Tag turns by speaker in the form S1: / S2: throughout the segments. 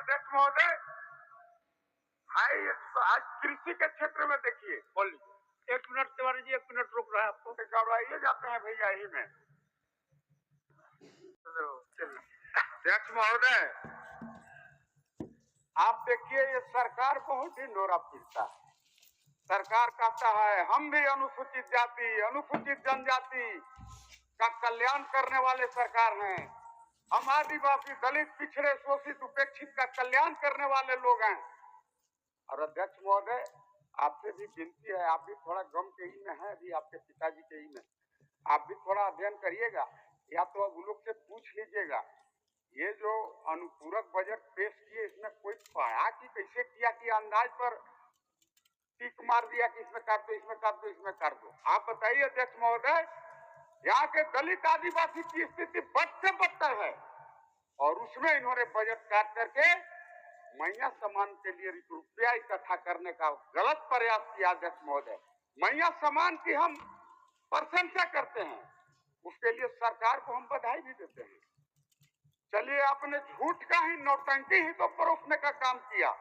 S1: अध्यक्ष महोदय, आज कृषि के क्षेत्र में देखिए, बोलिए।
S2: 1 मिनट तिवारी जी, 1 मिनट रुक रहा है आपको।
S1: करवाइए जाते हैं भैया ही में। अध्यक्ष महोदय, आप देखिए ये सरकार बहुत ही नोरा पीटता है। सरकार कहता है हम भी अनुसूचित जाति, अनुसूचित जनजाति का कल्याण करने वाले सरकार हैं, हम आदिवासी, दलित, पिछड़े, शोषित, उपेक्षित का कल्याण करने वाले लोग हैं। और अध्यक्ष महोदय, आपसे भी विनती है, आप भी थोड़ा गम के ही में है, अभी आपके पिताजी के ही में, आप भी थोड़ा अध्ययन करिएगा, या तो अब लोग से पूछ लीजिएगा, ये जो अनुपूरक बजट पेश किए इसमें कोई पढ़ा कि कैसे किया कि अंदाज पर टिक मार दिया कि इसमें कर दो, इसमें कर दो, इसमें कर दो। आप बताइए अध्यक्ष महोदय, यहाँ के दलित आदिवासी की स्थिति बद से बदतर है, और उसमें इन्होंने बजट काट करके मैया सम्मान के लिए रुपया इकट्ठा करने का गलत प्रयास किया। अध्यक्ष महोदय, मैया सम्मान की हम प्रशंसा करते हैं, उसके लिए सरकार को हम बधाई भी देते हैं। चलिए, आपने झूठ का ही, नौटंकी ही तो परोसने का काम किया,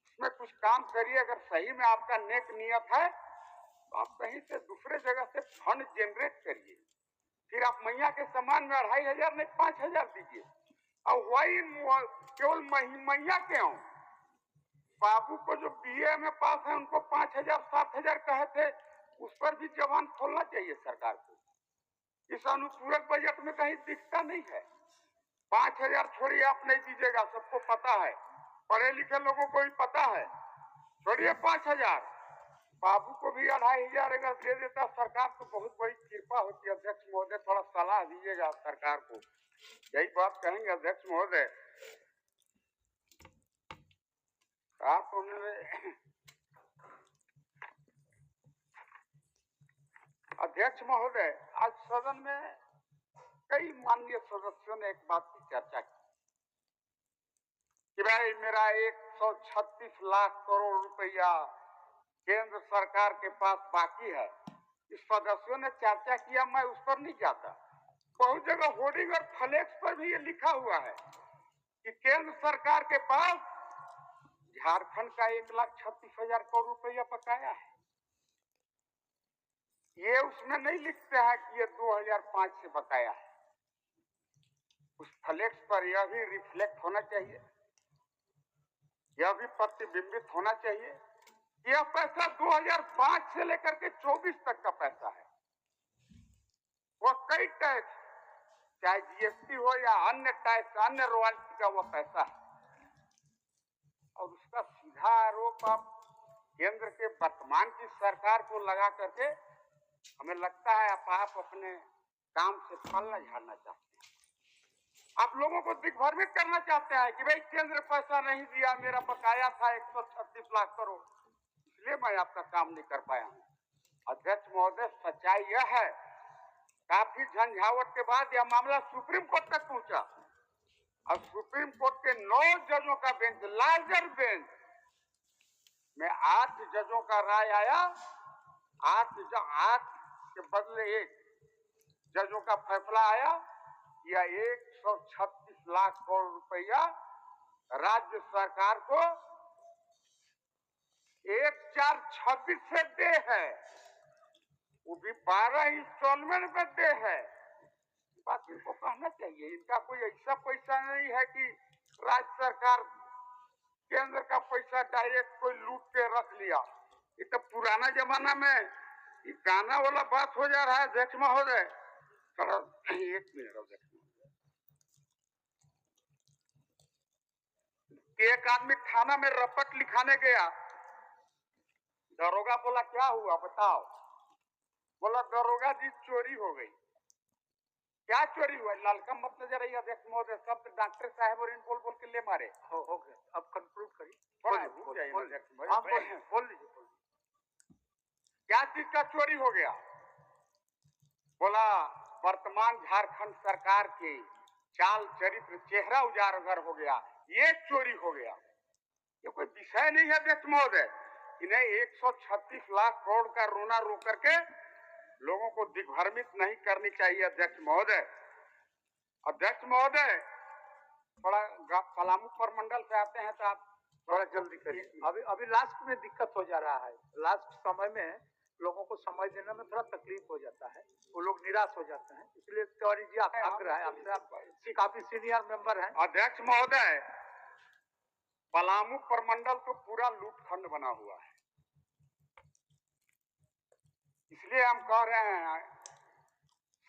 S1: उसमें कुछ काम करिए। अगर सही में आपका नेक नियत है तो आप कहीं से दूसरे जगह से फंड जनरेट करिए, फिर आप मैया के सम्मान में 2500 नहीं 5000 दीजिए। और वही केवल मैया के हों, बाबू को जो बीए में पास है उनको 5000 7000 कहे थे, उस पर भी जवान खोलना चाहिए सरकार को। इस अनुपूरक बजट में कहीं दिखता नहीं है। 5000 छोड़िए, आप नहीं दीजिएगा, सबको पता है, पढ़े लिखे लोगों को भी पता है, छोड़िए 5000, बाबू को भी 2500 अगर दे देता सरकार तो बहुत बड़ी कृपा होती। अध्यक्ष महोदय, थोड़ा सलाह दीजिएगा सरकार को, यही बात कहेंगे अध्यक्ष महोदय। आप अध्यक्ष महोदय, आज सदन में कई माननीय सदस्यों ने एक बात की चर्चा की कि भाई मेरा 136 लाख करोड़ रुपया केंद्र सरकार के पास बाकी है। इस सदस्यों ने चर्चा किया, मैं उस पर नहीं जाता। बहुत जगह होर्डिंग और फ्लेक्स पर भी ये लिखा हुआ है कि केंद्र सरकार के पास झारखंड का 1,36,000 करोड़ रुपया बकाया है। ये उसमें नहीं लिखते हैं कि ये 2005 से बकाया है। उस फ्लेक्स पर यह भी रिफ्लेक्ट होना चाहिए, यह भी प्रतिबिंबित होना चाहिए। यह पैसा 2005 से लेकर के 24 तक का पैसा है। वह कई टैक्स, चाहे जीएसटी हो या अन्य टैक्स, अन्य रॉयल्टी का वह पैसा है, और उसका सीधा आरोप आप केंद्र के वर्तमान की सरकार को लगा करके, हमें लगता है आप अपने काम से फल न झाड़ना चाहते हैं। आप लोगों को दिग्भ्रमित करना चाहते हैं कि भाई केंद्र पैसा नहीं दिया, मेरा बकाया था 136 लाख करोड़, इसलिए मैं आपका काम नहीं कर पाया हूं। अध्यक्ष महोदय, सच्चाई यह है, काफी झंझावट के बाद यह मामला सुप्रीम कोर्ट तक पहुंचा, और सुप्रीम कोर्ट के 9 जजों का बेंच, लार्जर बेंच में 8 जजों का राय आया। 8 के बदले 1 जजों का फैसला आया। यह 136 लाख करोड़ रुपया राज्य सरकार को 1/4/26 से दे है, वो भी 12 इंस्टॉलमेंट में दे है। बात इनको कहना चाहिए, इनका कोई ऐसा पैसा नहीं है कि राज्य सरकार केंद्र का पैसा डायरेक्ट कोई लूट के रख लिया। ये तो पुराना जमाना में ये गाना वाला बात हो जा रहा है। अध्यक्ष महोदय, थोड़ा 1 मिनट अध्यक्ष महोदय, एक आदमी थाना में रपट लिखाने गया, दरोगा बोला क्या हुआ बताओ, बोला दरोगा जी चोरी हो गई। क्या चोरी हुआ? लालका मत नजर आई अध्यक्ष महोदय, सब डॉक्टर साहब और इन बोल बोल के ले मारे।
S2: हो गया, अब कंक्लूड करिए।
S1: बोल लीजिए क्या चीज का चोरी हो गया? बोला वर्तमान झारखंड सरकार के चाल चरित्र, चेहरा उजागर हो गया, ये चोरी हो गया। ये कोई विषय नहीं है अध्यक्ष महोदय। इन्हें 136 लाख करोड़ का रोना रो करके लोगों को दिग्भ्रमित नहीं करनी चाहिए। अध्यक्ष महोदय, पलामू प्रमंडल से आते हैं तो आप
S2: थोड़ा जल्दी करिए। अभी लास्ट में दिक्कत हो जा रहा है, लास्ट समय में लोगों को समय देने में थोड़ा तकलीफ हो जाता है, वो लोग निराश हो जाते हैं, इसलिए तिवारी जी आप आग्रह है आपसे, आप काफी सीनियर मेंबर हैं।
S1: अध्यक्ष महोदय, पलामू प्रमंडल तो पूरा लूटखंड बना हुआ है, इसलिए हम कह रहे हैं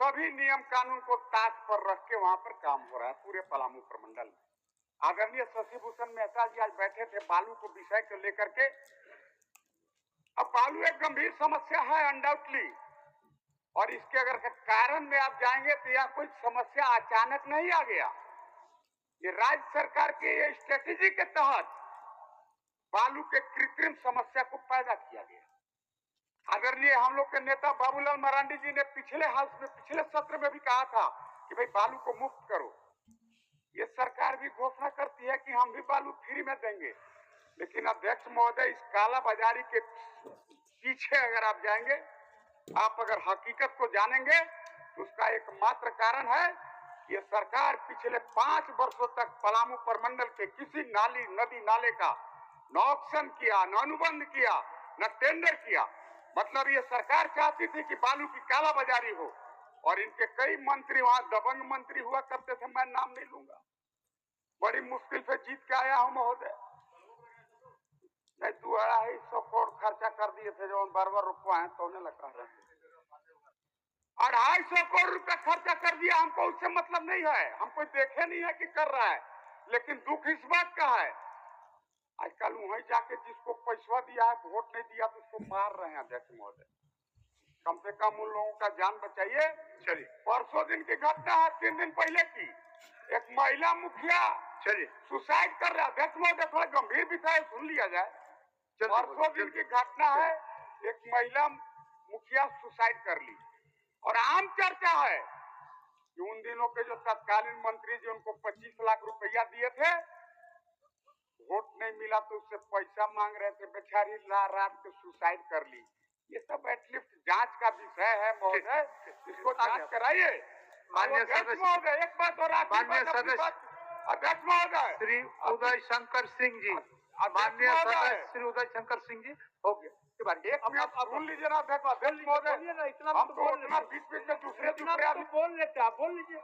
S1: सभी नियम कानून को ताक पर रख के वहां पर काम हो रहा है पूरे पलामू प्रमंडल में। आदरणीय शशि भूषण मेहता जी आज बैठे थे बालू को विषय को लेकर के। अब बालू एक गंभीर समस्या है अनडाउटली, और इसके अगर कारण में आप जाएंगे तो यह कोई समस्या अचानक नहीं आ गया, ये राज्य सरकार के ये स्ट्रेटेजी के तहत बालू के कृत्रिम समस्या को पैदा किया गया। आदरणीय हम लोग के नेता बाबूलाल मरांडी जी ने पिछले सत्र में भी कहा था कि भाई बालू को मुक्त करो। ये सरकार भी घोषणा करती है कि हम भी बालू फ्री में देंगे, लेकिन अध्यक्ष महोदय इस काला बाजारी के पीछे अगर आप जाएंगे, आप अगर हकीकत को जानेंगे तो उसका एकमात्र कारण है ये सरकार पिछले 5 वर्षों तक पलामू प्रमंडल के किसी नाली नदी नाले का न ऑक्शन किया, न अनुबंध किया, न टेंडर किया। मतलब ये सरकार चाहती थी कि बालू की काला बाजारी हो, और इनके कई मंत्री वहां दबंग मंत्री हुआ करते थे, मैं नाम नहीं लूंगा, बड़ी मुश्किल से जीत के आया हूं महोदय। नहीं 250 करोड़ खर्चा कर दिए थे जो 12 रुपया है तो लगा रहे हैं 250 करोड़ रुपया खर्चा कर दिया, हमको उससे मतलब नहीं है, हम कोई देखे नहीं है कि कर रहा है, लेकिन दुख इस बात का है आजकल वहीं जाके जिसको पैसा दिया है वोट नहीं दिया तो उसको मार रहे हैं। अध्यक्ष महोदय कम से कम उन लोगों का जान बचाइए।
S2: चलिए,
S1: परसों दिन की घटना है, 3 दिन पहले की, एक महिला मुखिया
S2: चलिए
S1: सुसाइड कर रहा है। अध्यक्ष महोदय थोड़ा गंभीर विषय सुन लिया जाए। परसों दिन की घटना है, एक महिला मुखिया सुसाइड कर ली, और आम चर्चा है कि उन दिनों के जो तत्कालीन मंत्री जी उनको 25 लाख रुपया दिए थे, वोट नहीं मिला तो उससे पैसा मांग रहे थे, बेचारी रात को सुसाइड कर ली। ये सब एटलीस्ट जांच का विषय है महोदय, इसको जांच कराइए।
S2: माननीय
S1: अध्यक्ष महोदय एक बात और
S2: माननीय सदस्य
S1: अध्यक्ष महोदय
S2: श्री उदय शंकर सिंह जी, माननीय सदस्य श्री उदय शंकर सिंह जी, हो गया
S1: एक मिनट सुन लीजिए ना अध्यक्ष महोदय,
S2: इतना
S1: हम तो इतना बीच में दूसरे
S2: बोल लेते आप बोल लीजिए।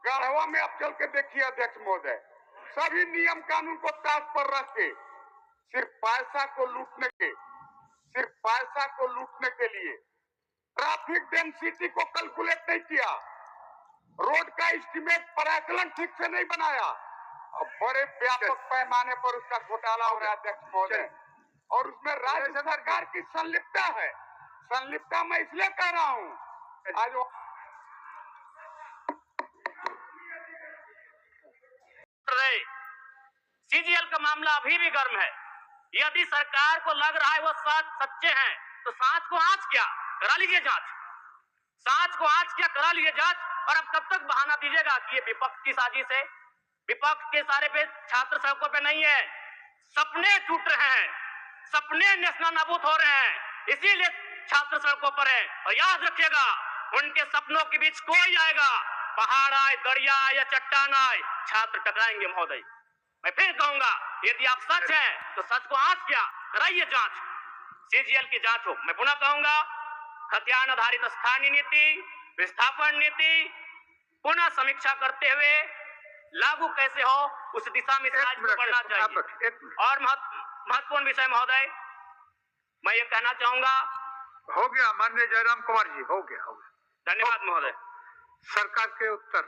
S1: गढ़वा में आप चल के देखिए अध्यक्ष महोदय, सभी नियम कानून को ताक पर रख के सिर्फ पैसा को लूटने के लिए ट्रैफिक डेंसिटी को कैलकुलेट नहीं किया, रोड का एस्टीमेट पर आकलन ठीक से नहीं बनाया, और बड़े व्यापक पैमाने पर उसका घोटाला हो रहा है अध्यक्ष महोदय, और उसमें राज्य सरकार की संलिप्तता मैं इसलिए कह रहा हूं। आज
S3: सीजीएल का मामला अभी भी गर्म है। यदि सरकार को लग रहा है वो सच्चे हैं तो सांच को आंच क्या करा लीजिए जांच, सांच को आंच क्या करा लीजिए जांच। और अब कब तक बहाना दीजिएगा कि ये विपक्ष की साजिश है? विपक्ष के सारे पे छात्र सड़कों पे नहीं है, सपने टूट रहे हैं, सपने नेस्तनाबूद हो रहे हैं, इसीलिए छात्र सड़कों पर है। और याद रखिएगा उनके सपनों के बीच कोई आएगा, पहाड़ आए, दरिया आए या चट्टान आए, छात्र टकराएंगे महोदय। मैं फिर कहूंगा यदि आप सच हैं तो सच को आंच क्या कराइए जांच, सीजीएल की जांच हो। मैं पुनः कहूंगा खतियान आधारित स्थानीय नीति, विस्थापन नीति पुनः समीक्षा करते हुए लागू कैसे हो उस दिशा में राज्य को बढ़ना चाहिए। और महत्वपूर्ण विषय महोदय मैं ये कहना चाहूंगा,
S2: हो गया माननीय जयराम कुमार जी, हो गया।
S3: धन्यवाद महोदय।
S2: सरकार के उत्तर